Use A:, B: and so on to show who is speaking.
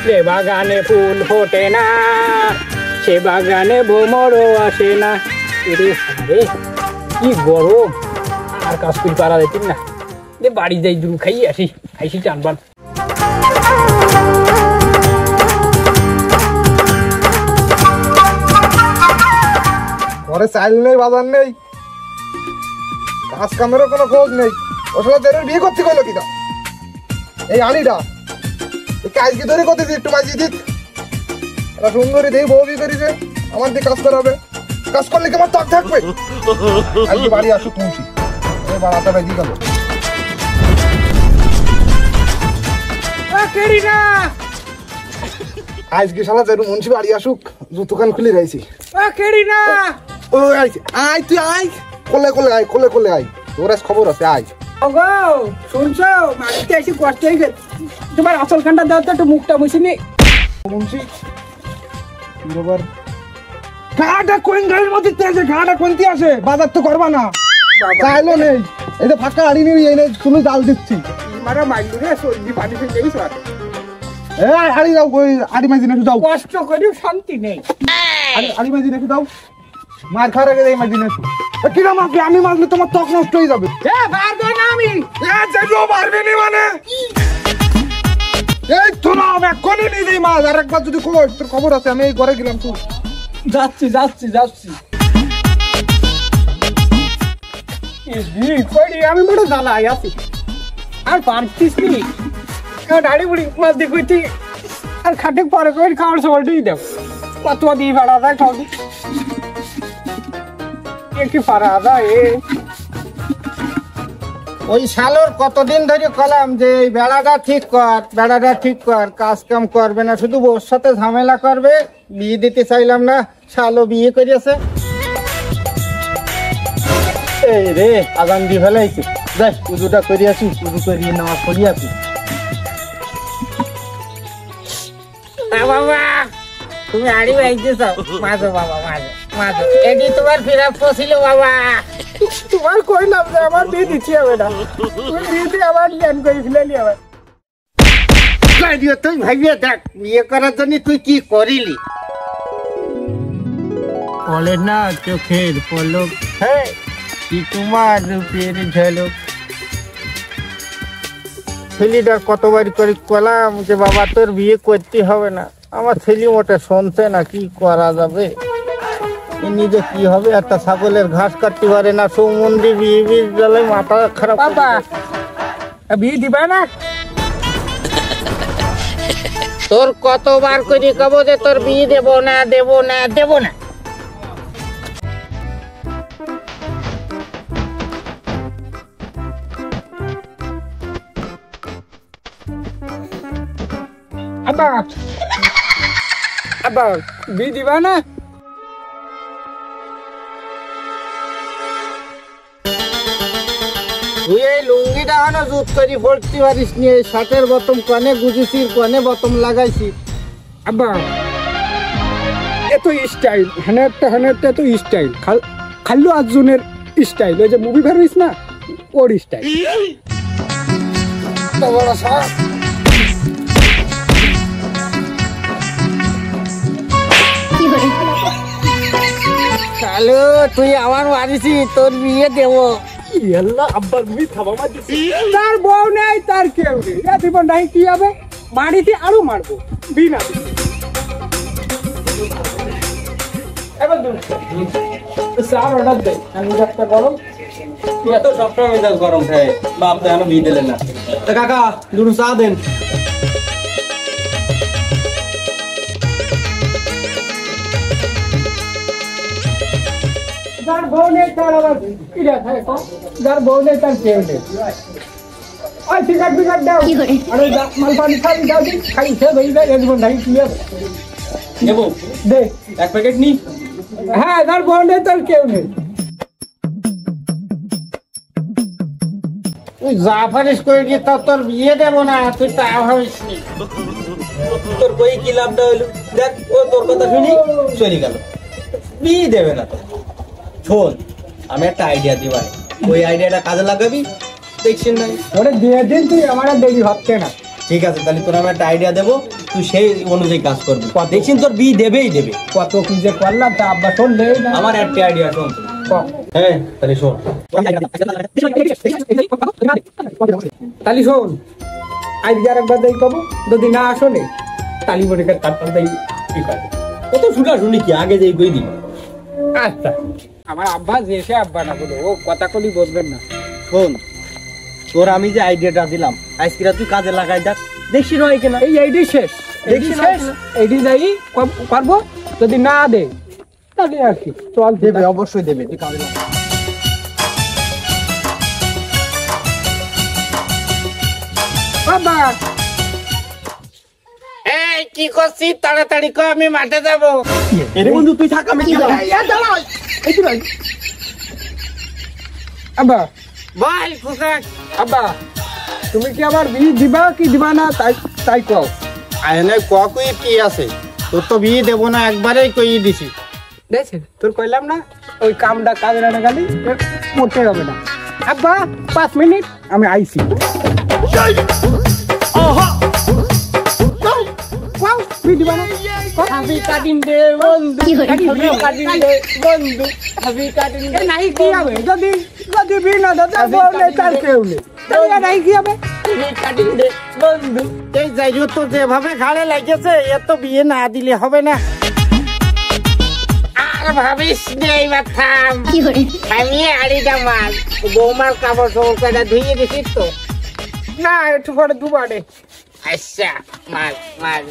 A: যে বাগানে ফুল ফোটে না সে বাগানে ভ্রমরও আসে না। এরে আরে কি গরম, আর কাজ করে পারা যেতেন না। যে বাড়ি যাই দুধ খাই আসি টানবান।
B: ঘরে চাইল নেই, বাজার নেই, কাজ কামেরও কোনো খোঁজ নেই। ওর সাথে তোর বিয়ে করতে গেলো কিনা? এই আনিটা কাজকে ধরে করতেছি, একটু বাজিয়ে দিত। একটা সুন্দরী দেই বউ বিয়ে করেছে, আমার দিয়ে কাজ করাবে। কাজ করলে কি আমার তাক থাকবে? আজকে বাড়ি আসুক মুন্সি, এবার আটা বাজিয়ে গেল। আজকে শালা যেন মুন্সি বাড়ি আসুক, জুতোখান খুলে রয়েছি। ও আইছে, আয় তুই আয়, কোলে কোলে আয়, কোলে কোলে আয়, তোর আজ খবর আছে, আয়।
A: ওগো শুনছো, মাটিতে এসে কষ্ট হয়ে গেছে, তোমার আসল খানটা দাও তো, একটু মুখটা মুছিনি।
B: মুন্সি বাবার গাটা কোন গাড়ির মধ্যে তেজে, গাটা কোনটি আসে? বাজার তো করবা না, চাইলো নেই। এই যে ফাঁকা আড়ি নিয়ে এনে শুনে জাল দিচ্ছি।
A: মারা মাইলু রে, সবজি পানি ফেলে গেছে।
B: এই আড়ি দাও, ওই আড়ি মাঝি নাকি দাও।
A: কষ্ট করেও শান্তি নেই।
B: আড়ি মাঝি নাকি দাও, মার খাওয়ার আগে এই মাঝি নাকি। কিরা মারবে? আমি মারলে তোমার ত্বক নষ্ট হয়ে যাবে।
A: পারবো না আমি।
B: পারবে না মানে এই তো না, আমি এক্ষুনি নিয়ে দিই মাছ। আর একবার যদি কই তোর খবর আছে, আমি এই ঘরে গেলাম। তুই
A: যাচ্ছি আমি বড় জ্বালাই আছি, আর পারছিস নি। দাড়ি বুড়ি মাছ দেখি আর খাটে পরে করে খাওয়ার সবাই দেব। কত দিয়ে ভাড়া যায় খাওয়া কি পারা যায়?
C: ওই শালোর কতদিন ধরে কলাম যে এই বেড়াটা ঠিক কর, কাজ কাম করবে না, শুধু ওর সাথে ঝামেলা করবে। বিয়ে দিতে চাইলাম না, শালো বিয়ে করিয়েছে। এই রে আগান দিয়ে ফেলাইছে, যাই পুজোটা করিয়াছি, পুজো করিয়ে নেওয়া করিয়াছি।
A: বাবা তুমি আড়ি বাইতে চাও, মাঝো বাবা মাঝো এটি তোমার ফেরাপ্ত ছিল বাবা। তোমার কইলাম যে আমার বিয়ে দিচ্ছি হবে না, তুমি বিয়েতে আমার জ্ঞান করে ফেলালি। আবার
C: তুই ভাইয়া দেখ, বিয়ে করার জন্য তুই কি করিলি? বলে না চোখের পলক, হ্যাঁ কি তোমার রূপের ঝলক। ছেলেটা কতবার করে কলাম যে বাবা তোর বিয়ে করতে হবে না, আমার ছেলে মোটে শুনছে না। কি করা যাবে? নিজে কি হবে? একটা ছাগলের ঘাস কাটতে পারে না, সৌমন্দি বিয়ে জ্বালায় মাথা খারাপ।
A: বাবা বিয়ে দিবা না?
C: তোর কতবার করে কব যে তোর বিয়ে দেব না।
A: আব্বা বিয়ে দিবা না?
C: তুই এই লুঙ্গিটা হলো জুত করি পড়তে পারিস নি। এই শার্টের বতম কনে গুজিছি, কনে বতম লাগাইছি।
A: আব্বা এত স্টাইল, হেনে একটা তো স্টাইল, খাল্লু আর্জুনের স্টাইল, ওই যে মুভি বের হইস না, ওর স্টাইল।
C: চালু তুই আমার মারিছি, তোর বিয়ে দেবো।
A: আব্বার তুমি থাবা মারছিস, তার বউ নেই, তার কেউ নেই, জীবন নাই, কি হবে? বাড়িতে আরো মারবো বিনা। এবার স্যার অর্ডার দেয়, আমি একটা গরম।
D: এত সবসময় মেজাজ গরম খায়, বাপ তো এখনো বিয়ে দিলেন না। কাকা দুটো চা দেন।
A: যার বউ নেই তার আবার কিরা থাকে, যার বউ নেই তার কেউ নেই। ওই টিকাট দাও, আরে মাল পানি দাও, খাই সে হয়ে যায়, জীবন নাই, কি হবে?
D: নেবো
A: দে
D: এক প্যাকেট নি।
A: হ্যাঁ, যার বউ নেই তার কেউ নেই।
C: তুই যা পারিস করে দিয়ে তোর বিয়ে দেবো না, তুই তা ভাবিস নি।
D: তোর কই কি লাভটা হইলো? দেখ ও তোর কথা শুনি চলে গেল, বিয়ে দেবে না তো। শোন, আমি একটা আইডিয়া দিবা, ওই আইডিয়াটা কাজে লাগাবি, দেখছেন না?
A: ওরে দিয়ে দিন, তুই আমার দেরি হচ্ছে না।
D: ঠিক আছে, তাহলে তোর আমি একটা আইডিয়া দেবো, তুই সেই অনুযায়ী কাজ করবি। দেখছিস তোর বিয়ে দেবেই দেবে।
A: কত কি যে করলাম তা আব্বা শুনলে না।
D: আমার একটা আইডিয়া শোন।
A: ক।
D: হ্যাঁ, তাহলে শোন।
A: তালি শোন, আজকে আর একবার দেই কবো, যদি না আসনে তালি বলে তারপর দেই কি করবে।
D: কত শুনা শুনি কি আগে যেই কই দিবি।
A: আচ্ছা, আমার আব্বা যে সে আব্বা না বলো, ও কথা কলি বলবেন না।
D: শোন, তোর আমি যে আইডিয়াটা দিলাম আজকে তুই কাজে লাগাই দেখ, দেখছি নয় কিনা।
A: এই এইটি শেষ, এইটি শেষ, এইটি যাই পারবো, যদি না দে তাহলে আর কি চল।
B: দেবে, অবশ্যই দেবে, তুই কাজে লাগা।
A: বাবা
C: এই কি করছিস? তাড়াতাড়ি কর, আমি মাঠে যাবো।
D: এরে বন্ধু তুই থাক, আমি গেলাম।
A: আব্বা,
C: বল পোশাক।
A: আব্বা তুমি কি আমার বিয়ে দিবা কি দিবা না তাই তাই কও।
C: আয়নে কই কি আছে, তোর তো বিয়ে দেবো না, একবারেই কই দিছি।
A: দেখছেন তোর কইলাম না, ওই কামটা কাজে না গেলি মোটে হবে না। আব্বা 5 মিনিট আমি আইছি। ওয়াও, বিয়ে দিবা না? হাবি কাটিং দে বন্ধু, হাবি কাটিং দে বন্ধু, হাবি কাটিং দে। নাই কি হবে যদি যদি বিয়ে না দাদা বলে তার কেউ নেই, তাহলে নাই কি হবে? হাবি কাটিং দে বন্ধু।
C: এই যাইও তো যেভাবে ঘাড়ে লাগেছে, এত বিয়ে না দিলে হবে না। আর ভাবিস নে, এইবার থাম। আমি আড়িটা মাল বৌমার কাপড় চোপড় কটা ধুয়ে দিছিস তো?
A: না একটু পরে দুবারে।
C: আচ্ছা, মাল মাল